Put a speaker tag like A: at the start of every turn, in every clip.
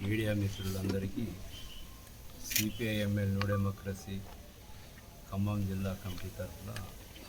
A: Media మిత్రులందరికీ CPIML new democracy Khammam జిల్లా committee తరఫున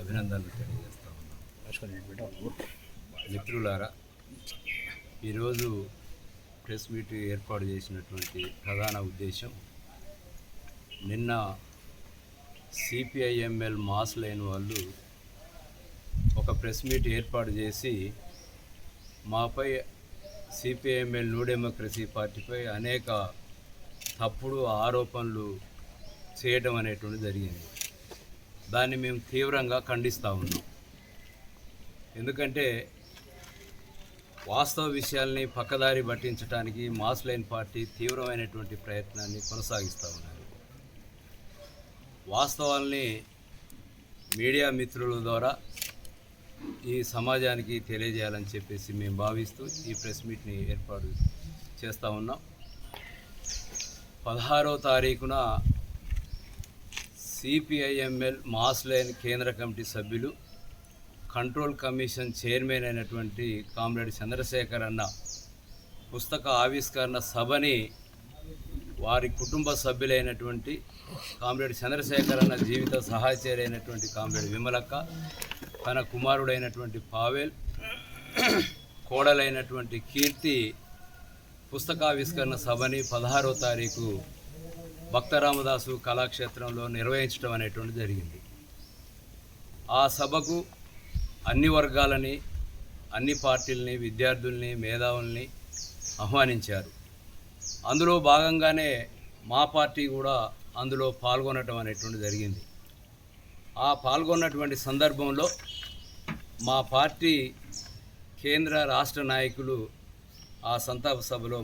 A: అభినందనలు తెలియజేస్తా ఉన్నాను. మిత్రులారా, ఈరోజు ప్రెస్ మీట్ ఏర్పాటు చేసినటువంటి ప్రధాన ఉద్దేశం, నిన్న సిపిఐఎంఎల్ మాస్ లైన్ వాళ్ళు ఒక ప్రెస్ మీట్ ఏర్పాటు చేసి మాపై సిపిఐఎంఎల్ న్యూ డెమోక్రసీ పార్టీపై అనేక తప్పుడు ఆరోపణలు చేయడం అనేటువంటిది జరిగింది. దాన్ని మేము తీవ్రంగా ఖండిస్తూ ఉన్నాం. ఎందుకంటే వాస్తవ విషయాల్ని పక్కదారి పట్టించడానికి మాస్ లైన్ పార్టీ తీవ్రమైనటువంటి ప్రయత్నాన్ని కొనసాగిస్తూ ఉన్నారు. వాస్తవాల్ని మీడియా మిత్రుల ద్వారా ఈ సమాజానికి తెలియజేయాలని చెప్పేసి మేము భావిస్తూ ఈ ప్రెస్ మీట్ని ఏర్పాటు చేస్తూ ఉన్నాం. 16వ తారీఖున సిపిఐఎంఎల్ మాస్ లైన్ కేంద్ర కమిటీ సభ్యులు, కంట్రోల్ కమిషన్ చైర్మన్ అయినటువంటి కామ్రేడ్ చంద్రశేఖర్ అన్న పుస్తక ఆవిష్కరణ సభని వారి కుటుంబ సభ్యులైనటువంటి కామ్రేడ్ చంద్రశేఖర్ అన్న జీవిత సహచరి అయినటువంటి కామ్రేడ్ విమలక్క, తన కుమారుడైనటువంటి పావేల్, కోడలైనటువంటి కీర్తి పుస్తకావిష్కరణ సభని 16వ తారీఖు భక్తరామదాసు కళాక్షేత్రంలో నిర్వహించడం అనేటువంటి జరిగింది. ఆ సభకు అన్ని వర్గాలని, అన్ని పార్టీలని, విద్యార్థుల్ని, మేధావుల్ని ఆహ్వానించారు. అందులో భాగంగానే మా పార్టీ కూడా అందులో పాల్గొనడం అనేటువంటి జరిగింది. ఆ పాల్గొన్నటువంటి సందర్భంలో మా పార్టీ కేంద్ర రాష్ట్ర నాయకులు ఆ సంతాప సభలో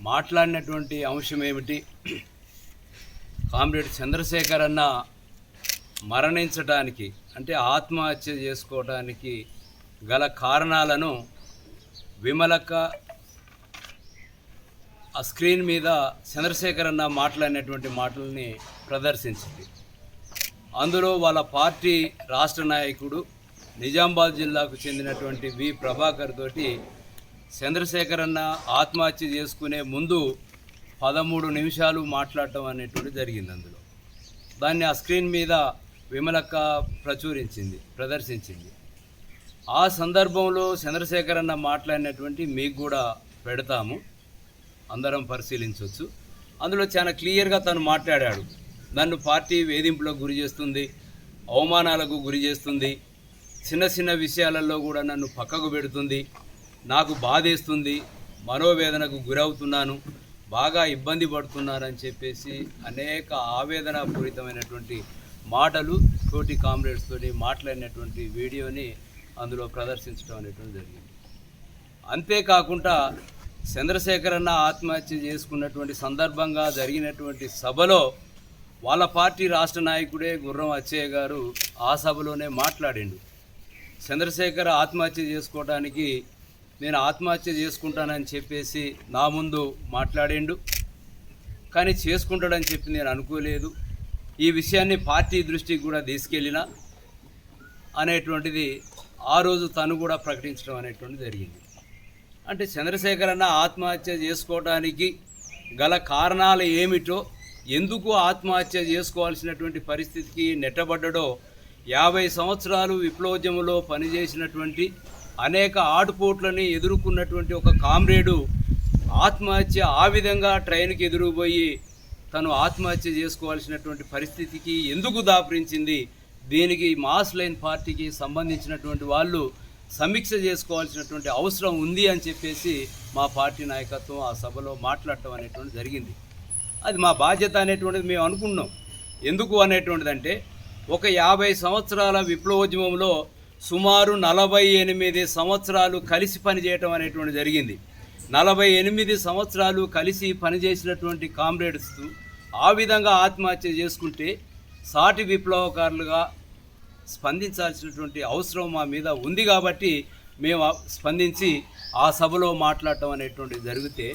A: మాట్లాడినటువంటి అంశం ఏమిటి, కామ్రేడ్ చంద్రశేఖర్ అన్న మరణించడానికి, అంటే ఆత్మహత్య చేసుకోవడానికి గల కారణాలను విమలక్క ఆ స్క్రీన్ మీద చంద్రశేఖర్ అన్న మాట్లాడినటువంటి మాటల్ని ప్రదర్శించింది. అందులో వాళ్ళ పార్టీ రాష్ట్ర నాయకుడు నిజామాబాద్ జిల్లాకు చెందినటువంటి వి ప్రభాకర్ తోటి చంద్రశేఖర్ అన్న ఆత్మహత్య చేసుకునే ముందు 13 నిమిషాలు మాట్లాడటం అనేటువంటి జరిగింది. అందులో దాన్ని ఆ స్క్రీన్ మీద విమలక్క ప్రదర్శించింది. ఆ సందర్భంలో చంద్రశేఖర్ అన్న మాట్లాడినటువంటి మీకు కూడా పెడతాము, అందరం పరిశీలించవచ్చు. అందులో చాలా క్లియర్గా తను మాట్లాడాడు. నన్ను పార్టీ వేధింపులకు గురి చేస్తుంది, అవమానాలకు గురి చేస్తుంది, చిన్న విషయాలలో కూడా నన్ను పక్కకు పెడుతుంది, నాకు బాధేస్తుంది, మనోవేదనకు గురవుతున్నాను, బాగా ఇబ్బంది పడుతున్నారని చెప్పేసి అనేక ఆవేదనపూరితమైనటువంటి మాటలు తోటి కామ్రేడ్స్ తోటి మాట్లాడినటువంటి వీడియోని అందులో ప్రదర్శించడం అనేటువంటి జరిగింది. అంతేకాకుండా చంద్రశేఖర్ అన్న ఆత్మహత్య చేసుకున్నటువంటి సందర్భంగా జరిగినటువంటి సభలో వాళ్ళ పార్టీ రాష్ట్ర నాయకుడే గుర్రం అచ్చయ్య గారు ఆ సభలోనే మాట్లాడిండు. చంద్రశేఖర్ ఆత్మహత్య చేసుకోవడానికి నేను ఆత్మహత్య చేసుకుంటానని చెప్పేసి నా ముందు మాట్లాడిండు, కానీ చేసుకుంటాడని చెప్పి నేను అనుకోలేదు, ఈ విషయాన్ని పార్టీ దృష్టికి కూడా తీసుకెళ్ళిన అనేటువంటిది ఆ రోజు తను కూడా ప్రకటించడం అనేటువంటిది జరిగింది. అంటే చంద్రశేఖర్ అన్న ఆత్మహత్య చేసుకోవడానికి గల కారణాలు ఏమిటో, ఎందుకు ఆత్మహత్య చేసుకోవాల్సినటువంటి పరిస్థితికి నెట్టబడ్డడో, 50 సంవత్సరాలు విప్లవోద్యమంలో పనిచేసినటువంటి అనేక ఆటుపోట్లని ఎదుర్కొన్నటువంటి ఒక కామ్రేడు ఆత్మహత్య ఆ విధంగా ట్రైన్కి ఎదురుపోయి తను ఆత్మహత్య చేసుకోవాల్సినటువంటి పరిస్థితికి ఎందుకు దాపురించింది, దీనికి మాస్ లైన్ పార్టీకి సంబంధించినటువంటి వాళ్ళు సమీక్ష చేసుకోవాల్సినటువంటి అవసరం ఉంది అని చెప్పేసి మా పార్టీ నాయకత్వం ఆ సభలో మాట్లాడటం అనేటువంటి జరిగింది. అది మా బాధ్యత అనేటువంటిది మేము అనుకున్నాం. ఎందుకు అనేటువంటిది అంటే, ఒక 50 సంవత్సరాల విప్లవోద్యమంలో సుమారు 48 సంవత్సరాలు కలిసి పనిచేయటం అనేటువంటి జరిగింది. 48 సంవత్సరాలు కలిసి పనిచేసినటువంటి కామ్రేడ్స్ ఆ విధంగా ఆత్మహత్య చేసుకుంటే సాటి విప్లవకారులుగా స్పందించాల్సినటువంటి అవసరం మా మీద ఉంది. కాబట్టి మేము స్పందించి ఆ సభలో మాట్లాడటం అనేటువంటిది జరిగితే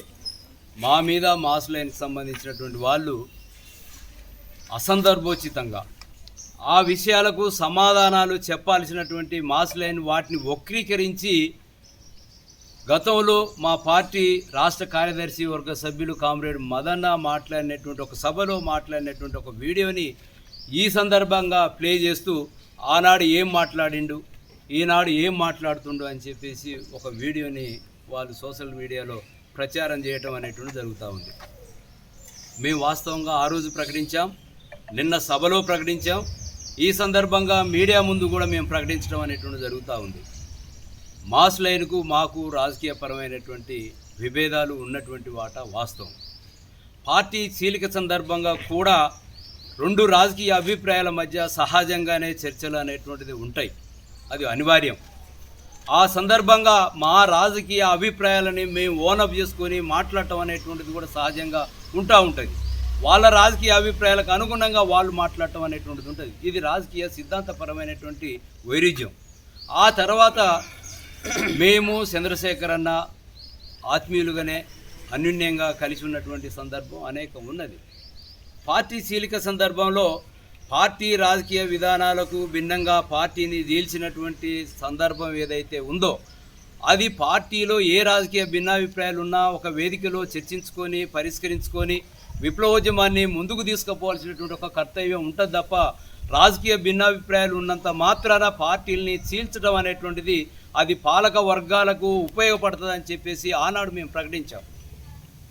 A: మా మీద మాస్ లైన్కి సంబంధించినటువంటి వాళ్ళు అసందర్భోచితంగా ఆ విషయాలకు సమాధానాలు చెప్పాల్సినటువంటి మాస్ లైన్ వాటిని వక్రీకరించి గతంలో మా పార్టీ రాష్ట్ర కార్యదర్శి వర్గ సభ్యులు కామ్రేడ్ మదన్న మాట్లాడినటువంటి ఒక సభలో మాట్లాడినటువంటి ఒక వీడియోని ఈ సందర్భంగా ప్లే చేస్తూ ఆనాడు ఏం మాట్లాడిండు, ఈనాడు ఏం మాట్లాడుతుండు అని చెప్పేసి ఒక వీడియోని వాళ్ళు సోషల్ మీడియాలో ప్రచారం చేయటం అనేటువంటి జరుగుతూ ఉంది. మేము వాస్తవంగా ఆ రోజు ప్రకటించాం, నిన్న సభలో ప్రకటించాం, ఈ సందర్భంగా మీడియా ముందు కూడా మేము ప్రకటించడం అనేటువంటి జరుగుతూ ఉంది. మాస్ లైన్కు మాకు రాజకీయపరమైనటువంటి విభేదాలు ఉన్నటువంటి వాటా వాస్తవం. పార్టీ చీలిక సందర్భంగా కూడా రెండు రాజకీయ అభిప్రాయాల మధ్య సహజంగానే చర్చలు అనేటువంటిది ఉంటాయి, అది అనివార్యం. ఆ సందర్భంగా మా రాజకీయ అభిప్రాయాలని మేము ఓనప్ చేసుకొని మాట్లాడటం అనేటువంటిది కూడా సహజంగా ఉంటుంది. వాళ్ళ రాజకీయ అభిప్రాయాలకు అనుగుణంగా వాళ్ళు మాట్లాడటం అనేటువంటిది ఉంటుంది. ఇది రాజకీయ సిద్ధాంతపరమైనటువంటి వైరుధ్యం. ఆ తర్వాత మేము చంద్రశేఖర్ అన్న ఆత్మీయులుగానే అన్యోన్యంగా కలిసి ఉన్నటువంటి సందర్భం అనేకం ఉన్నది. పార్టీ చీలిక సందర్భంలో పార్టీ రాజకీయ విధానాలకు భిన్నంగా పార్టీని చీల్చినటువంటి సందర్భం ఏదైతే ఉందో అది పార్టీలో ఏ రాజకీయ భిన్నాభిప్రాయాలు ఉన్నా ఒక వేదికలో చర్చించుకొని పరిష్కరించుకొని విప్లవోద్యమాన్ని ముందుకు తీసుకుపోవాల్సినటువంటి ఒక కర్తవ్యం ఉంటుంది తప్ప రాజకీయ భిన్నాభిప్రాయాలు ఉన్నంత మాత్రాన పార్టీల్ని చీల్చడం అనేటువంటిది అది పాలక వర్గాలకు ఉపయోగపడుతుందని చెప్పేసి ఆనాడు మేము ప్రకటించాం.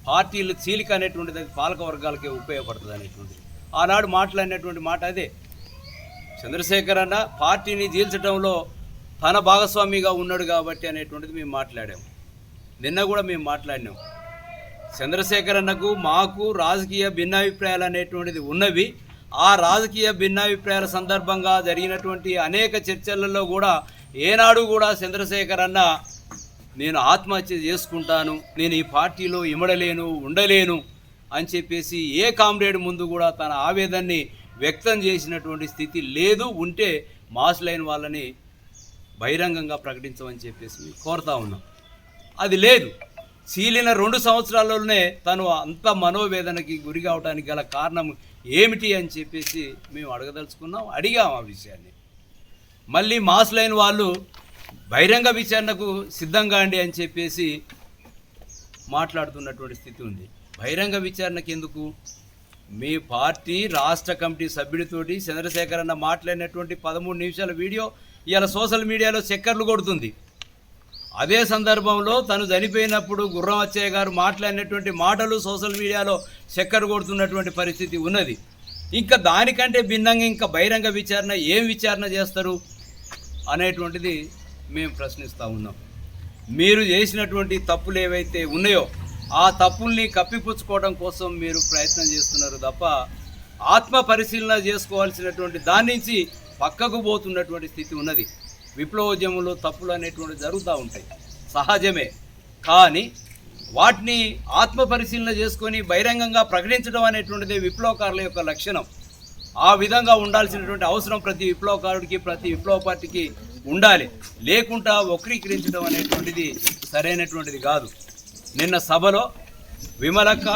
A: పార్టీలు చీలిక అనేటువంటిది అది పాలక వర్గాలకే ఉపయోగపడుతుంది అనేటువంటిది ఆనాడు మాట్లాడినటువంటి మాట అదే. చంద్రశేఖర్ అన్న పార్టీని చీల్చడంలో తన భాగస్వామిగా ఉన్నాడు కాబట్టి అనేటువంటిది మేము మాట్లాడాము. నిన్న కూడా మేము మాట్లాడినాం. చంద్రశేఖర్ అన్నకు మాకు రాజకీయ భిన్నాభిప్రాయాలు అనేటువంటిది ఉన్నవి. ఆ రాజకీయ భిన్నాభిప్రాయాల సందర్భంగా జరిగినటువంటి అనేక చర్చలలో కూడా ఏనాడు కూడా చంద్రశేఖర్ అన్న నేను ఆత్మహత్య చేసుకుంటాను, నేను ఈ పార్టీలో ఇమడలేను ఉండలేను అని చెప్పేసి ఏ కామ్రేడ్ ముందు కూడా తన ఆవేదనని వ్యక్తం చేసినటువంటి స్థితి లేదు. ఉంటే మాస్ లైన్ వాళ్ళని బహిరంగంగా ప్రకటించమని చెప్పేసి కోరుతా ఉన్నాం. అది లేదు. చీలిన 2 సంవత్సరాల్లోనే తను అంత మనోవేదనకి గురి కావడానికి గల కారణం ఏమిటి అని చెప్పేసి మేము అడగదలుచుకున్నాం, అడిగాం ఆ విషయాన్ని. మళ్ళీ మాస్ లైన్ వాళ్ళు బహిరంగ విచారణకు సిద్ధంగా అండి అని చెప్పేసి మాట్లాడుతున్నటువంటి స్థితి ఉంది. బహిరంగ విచారణకి ఎందుకు? మీ పార్టీ రాష్ట్ర కమిటీ సభ్యుడితోటి చంద్రశేఖర్ అన్న మాట్లాడినటువంటి 13 నిమిషాల వీడియో ఇవాళ సోషల్ మీడియాలో చక్కర్లు కొడుతుంది. అదే సందర్భంలో తను చనిపోయినప్పుడు గుర్రం అచ్చయ్య గారు మాట్లాడినటువంటి మాటలు సోషల్ మీడియాలో చక్కర్ కొడుతున్నటువంటి పరిస్థితి ఉన్నది. ఇంకా దానికంటే భిన్నంగా ఇంకా బహిరంగ విచారణ ఏం విచారణ చేస్తారు అనేటువంటిది మేము ప్రశ్నిస్తూ ఉన్నాం. మీరు చేసినటువంటి తప్పులు ఏవైతే ఉన్నాయో ఆ తప్పుల్ని కప్పిపుచ్చుకోవడం కోసం మీరు ప్రయత్నం చేస్తున్నారు తప్ప ఆత్మ పరిశీలన చేసుకోవాల్సినటువంటి దాని నుంచి పక్కకు పోతున్నటువంటి స్థితి ఉన్నది. విప్లవోద్యమంలో తప్పులు అనేటువంటి జరుగుతూ ఉంటాయి, సహజమే. కానీ వాటిని ఆత్మ పరిశీలన చేసుకొని బహిరంగంగా ప్రకటించడం అనేటువంటిది విప్లవకారుల యొక్క లక్షణం. ఆ విధంగా ఉండాల్సినటువంటి అవసరం ప్రతి విప్లవకారుడికి ప్రతి విప్లవ పార్టీకి ఉండాలి. లేకుండా వక్రీకరించడం అనేటువంటిది సరైనటువంటిది కాదు. నిన్న సభలో విమలక్క,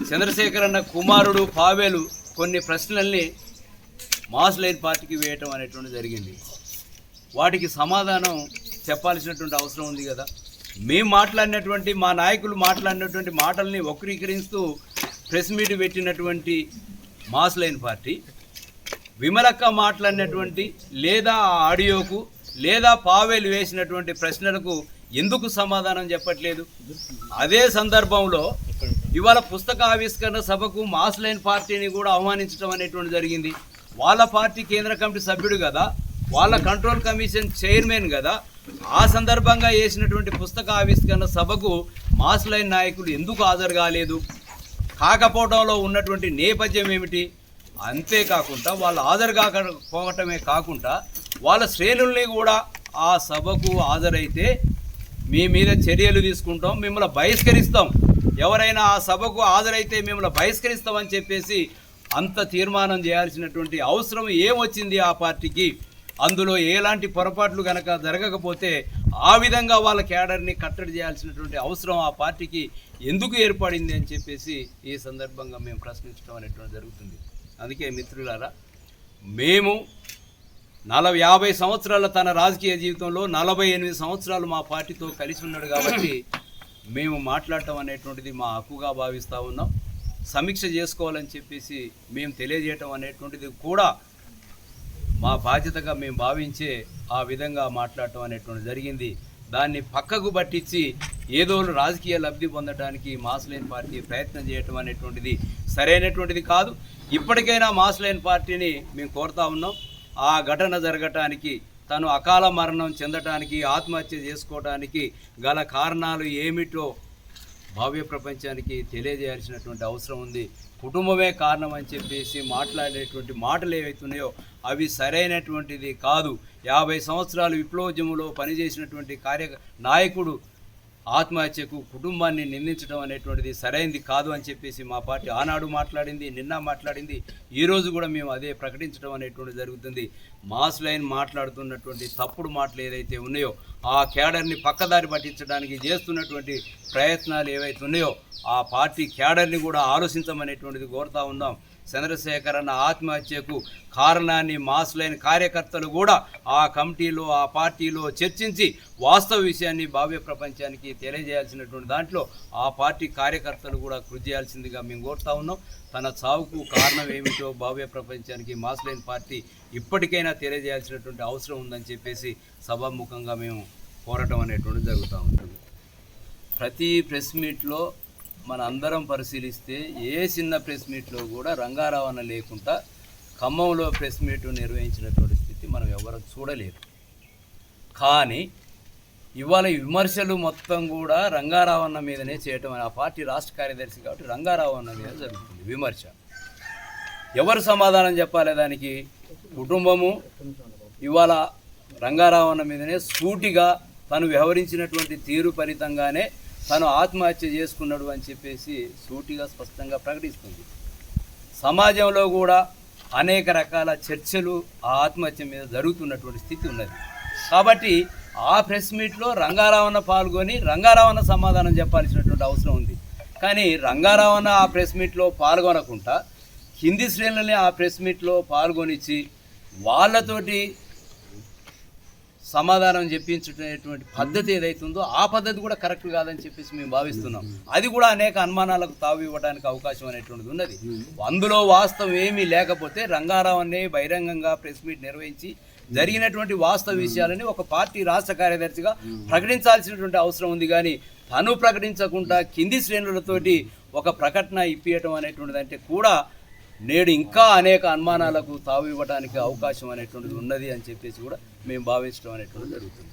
A: చంద్రశేఖర్ అన్న కుమారుడు పావేలు కొన్ని ప్రశ్నల్ని మాస్ లైన్ పార్టీకి వేయటం అనేటువంటిది జరిగింది. వాటికి సమాధానం చెప్పాల్సినటువంటి అవసరం ఉంది కదా. మేము మాట్లాడినటువంటి మా నాయకులు మాట్లాడినటువంటి మాటల్ని వక్రీకరిస్తూ ప్రెస్ మీట్ పెట్టినటువంటి మాస్ లైన్ పార్టీ విమలక్క మాట్లాడినటువంటి లేదా ఆ ఆడియోకు లేదా పావేలు వేసినటువంటి ప్రశ్నలకు ఎందుకు సమాధానం చెప్పట్లేదు? అదే సందర్భంలో ఇవాళ పుస్తక ఆవిష్కరణ సభకు మాస్ లైన్ పార్టీని కూడా ఆహ్వానించడం అనేటువంటి జరిగింది. వాళ్ళ పార్టీ కేంద్ర కమిటీ సభ్యుడు కదా, వాళ్ళ కంట్రోల్ కమిషన్ చైర్మన్ కదా. ఆ సందర్భంగా వేసినటువంటి పుస్తక ఆవిష్కరణ సభకు మాస్ లైన్ నాయకులు ఎందుకు హాజరు కాలేదు? కాకపోవడంలో ఉన్నటువంటి నేపథ్యం ఏమిటి? అంతేకాకుండా వాళ్ళు హాజరు కాకపోవటమే కాకుండా వాళ్ళ శ్రేణుల్ని కూడా ఆ సభకు హాజరైతే మీ మీద చర్యలు తీసుకుంటాం, మిమ్మల్ని బహిష్కరిస్తాం, ఎవరైనా ఆ సభకు హాజరైతే మిమ్మల్ని బహిష్కరిస్తామని చెప్పేసి అంత తీర్మానం చేయాల్సినటువంటి అవసరం ఏమొచ్చింది ఆ పార్టీకి? అందులో ఎలాంటి పొరపాట్లు కనుక జరగకపోతే ఆ విధంగా వాళ్ళ క్యాడర్ని కట్టడి చేయాల్సినటువంటి అవసరం ఆ పార్టీకి ఎందుకు ఏర్పడింది అని చెప్పేసి ఈ సందర్భంగా మేము ప్రశ్నించడం అనేటువంటి జరుగుతుంది. అందుకే మిత్రులారా, మేము 50 సంవత్సరాల తన రాజకీయ జీవితంలో 48 సంవత్సరాలు మా పార్టీతో కలిసి ఉన్నాడు కాబట్టి మేము మాట్లాడటం అనేటువంటిది మా హక్కుగా భావిస్తూ ఉన్నాం. సమీక్ష చేసుకోవాలని చెప్పేసి మేము తెలియజేయటం అనేటువంటిది కూడా మా బాధ్యతగా మేము భావించే ఆ విధంగా మాట్లాడటం అనేటువంటిది జరిగింది. దాన్ని పక్కకు పట్టించి ఏదో రాజకీయ లబ్ధి పొందడానికి మాస్లైన్ పార్టీ ప్రయత్నం చేయటం అనేటువంటిది సరైనటువంటిది కాదు. ఇప్పటికైనా మాస్లైన్ పార్టీని మేము కోరుతా ఉన్నాం. ఆ ఘటన జరగటానికి, తను అకాల మరణం చెందటానికి, ఆత్మహత్య చేసుకోవడానికి గల కారణాలు ఏమిటో భవ్య ప్రపంచానికి తెలియజేయాల్సినటువంటి అవసరం ఉంది. కుటుంబమే కారణం అని చెప్పేసి మాట్లాడేటువంటి మాటలు ఏవైతున్నాయో అవి సరైనటువంటిది కాదు. 50 సంవత్సరాలు విప్లవోద్యమంలో పనిచేసినటువంటి నాయకుడు ఆత్మహత్యకు కుటుంబాన్ని నిందించడం అనేటువంటిది సరైనది కాదు అని చెప్పేసి మా పార్టీ ఆనాడు మాట్లాడింది, నిన్న మాట్లాడింది, ఈరోజు కూడా మేము అదే ప్రకటించడం అనేటువంటిది జరుగుతుంది. మాస్లైన్ మాట్లాడుతున్నటువంటి తప్పుడు మాటలు ఏదైతే ఉన్నాయో ఆ క్యాడర్ని పక్కదారి పట్టించడానికి చేస్తున్నటువంటి ప్రయత్నాలు ఏవైతే ఉన్నాయో ఆ పార్టీ క్యాడర్ని కూడా ఆలోచించమనేటువంటిది కోరుతా ఉన్నాం. చంద్రశేఖర్ అన్న ఆత్మహత్యకు కారణాన్ని మాస్లైన్ కార్యకర్తలు కూడా ఆ కమిటీలో, ఆ పార్టీలో చర్చించి వాస్తవ విషయాన్ని భావ్య ప్రపంచానికి తెలియజేయాల్సినటువంటి దాంట్లో ఆ పార్టీ కార్యకర్తలు కూడా కృషి చేయాల్సిందిగా మేము కోరుతా ఉన్నాం. తన చావుకు కారణం ఏమిటో భావ్య ప్రపంచానికి మాస్లైన్ పార్టీ ఇప్పటికైనా తెలియజేయాల్సినటువంటి అవసరం ఉందని చెప్పేసి సభాముఖంగా మేము కోరటం అనేటువంటిది జరుగుతూ ఉంటుంది. ప్రతి ప్రెస్ మీట్లో మన అందరం పరిశీలిస్తే ఏ చిన్న ప్రెస్ మీట్లో కూడా రంగారావణ లేకుండా ఖమ్మంలో ప్రెస్ మీట్ నిర్వహించినటువంటి స్థితి మనం ఎవరు చూడలేదు. కానీ ఇవాళ విమర్శలు మొత్తం కూడా రంగారావణ మీదనే చేయటం, ఆ పార్టీ రాష్ట్ర కార్యదర్శి కాబట్టి రంగారావణ మీద జరుగుతుంది విమర్శ. ఎవరు సమాధానం చెప్పాలి దానికి? కుటుంబము ఇవాళ రంగారావణ మీదనే సూటిగా తను వ్యవహరించినటువంటి తీరు ఫలితంగానే తను ఆత్మహత్య చేసుకున్నాడు అని చెప్పేసి సూటిగా స్పష్టంగా ప్రకటిస్తుంది. సమాజంలో కూడా అనేక రకాల చర్చలు ఆ ఆత్మహత్య మీద జరుగుతున్నటువంటి స్థితి ఉన్నది. కాబట్టి ఆ ప్రెస్ మీట్లో రంగారావణ పాల్గొని రంగారావణ సమాధానం చెప్పాల్సినటువంటి అవసరం ఉంది. కానీ రంగారావణ ఆ ప్రెస్ మీట్లో పాల్గొనకుండా హిందీ శ్రేణులని ఆ ప్రెస్ మీట్లో పాల్గొనిచ్చి వాళ్ళతోటి సమాధానం చెప్పించేటువంటి పద్ధతి ఏదైతుందో ఆ పద్ధతి కూడా కరెక్ట్ కాదని చెప్పేసి మేము భావిస్తున్నాం. అది కూడా అనేక అనుమానాలకు తావు ఇవ్వడానికి అవకాశం అనేటువంటిది ఉన్నది. అందులో వాస్తవం ఏమీ లేకపోతే రంగారావుని బహిరంగంగా ప్రెస్ మీట్ నిర్వహించి జరిగినటువంటి వాస్తవ విషయాలని ఒక పార్టీ రాష్ట్ర కార్యదర్శిగా ప్రకటించాల్సినటువంటి అవసరం ఉంది. కానీ తను ప్రకటించకుండా కింది శ్రేణులతోటి ఒక ప్రకటన ఇప్పియటం అనేటువంటిది అంటే కూడా నేడు ఇంకా అనేక అనుమానాలకు తావు ఇవ్వడానికి అవకాశం అనేటువంటిది ఉన్నది అని చెప్పేసి కూడా మేము భావించడం అనేటువంటిది జరుగుతుంది.